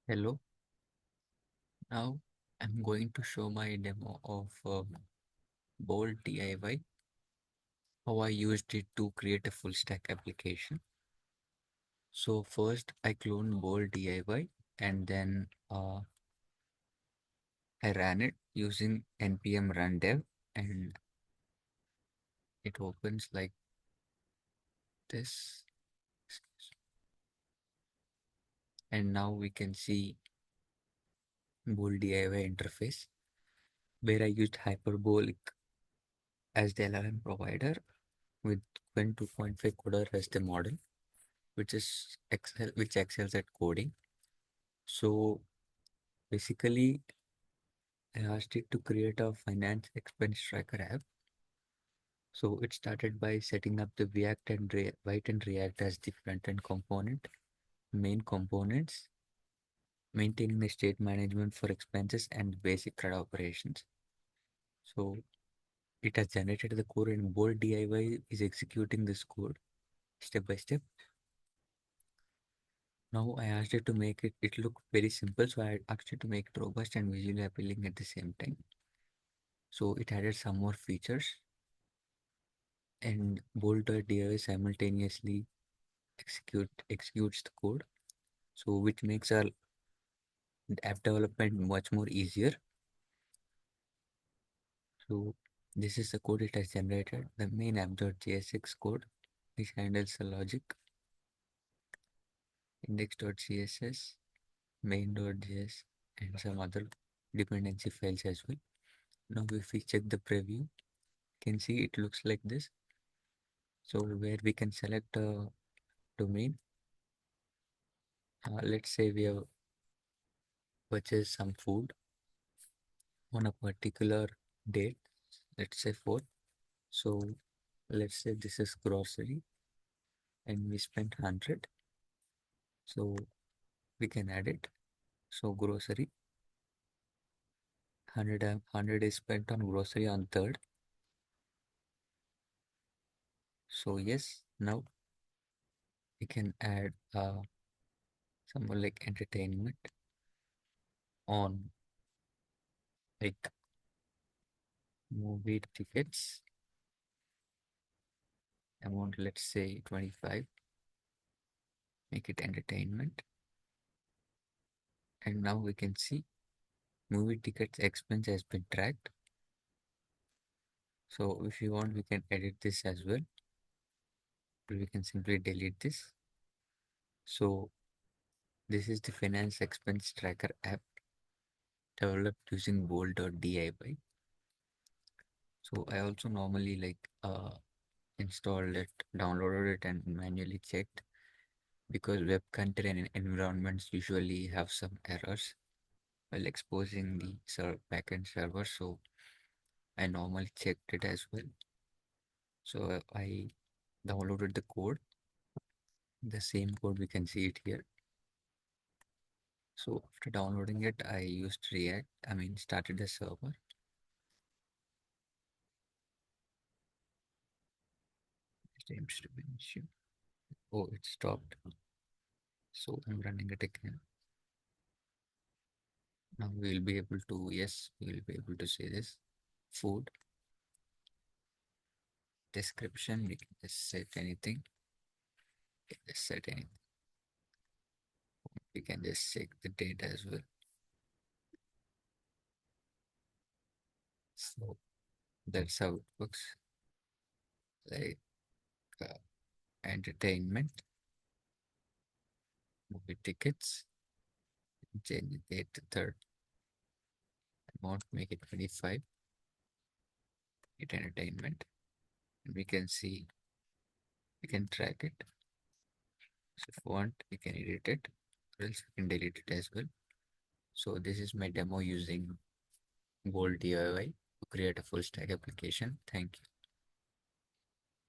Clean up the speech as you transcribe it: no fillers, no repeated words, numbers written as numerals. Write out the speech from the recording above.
Hello, now I'm going to show my demo of Bolt.diy, how I used it to create a full stack application. So first I cloned Bolt.diy and then I ran it using npm run dev, and it opens like this. And now we can see Bolt.diy interface where I used Hyperbolic as the LLM provider with Qwen 2.5 coder as the model, which excels at coding. So basically, I asked it to create a finance expense tracker app. So it started by setting up the React and React as the front end component, main components, maintaining the state management for expenses and basic CRUD operations. So it has generated the code, and Bolt DIY is executing this code step by step. Now I asked it to make it look very simple. So I asked it to make it robust and visually appealing at the same time. So it added some more features, and Bolt.diy simultaneously executes the code, so which makes our app development much more easier. So this is the code it has generated, the main app.jsx code, which handles the logic, index.css, main.js, and some other dependency files as well. Now if we check the preview, you can see it looks like this. So where we can select a domain, let's say we have purchased some food on a particular date, let's say 4th. So let's say this is grocery and we spent 100. So we can add it. So grocery, 100 is spent on grocery on 3rd. So yes, now we can add some more like entertainment on like movie tickets amount, let's say 25, make it entertainment. And now we can see movie tickets expense has been tracked. So if you want, we can edit this as well. We can simply delete this. So this is the finance expense tracker app developed using Bolt.diy. So I also normally installed it, downloaded it, and manually checked, because web content and environments usually have some errors while exposing the backend server. So I normally checked it as well. So I downloaded the code, the same code, we can see it here. So after downloading it, I used started the server. Seems to be an issue. Oh, it stopped. So I'm running it again. Now we'll be able to, yes, we'll be able to say this. Food, description, we can just set anything. We can just set anything. We can just check the date as well. So that's how it works. Like uh, entertainment, movie tickets, change the date to 3rd, amount, make it 25, hit entertainment. And we can see, we can track it. So if you want, we can edit it, or else we can delete it as well. So this is my demo using Bolt DIY to create a full stack application. Thank you.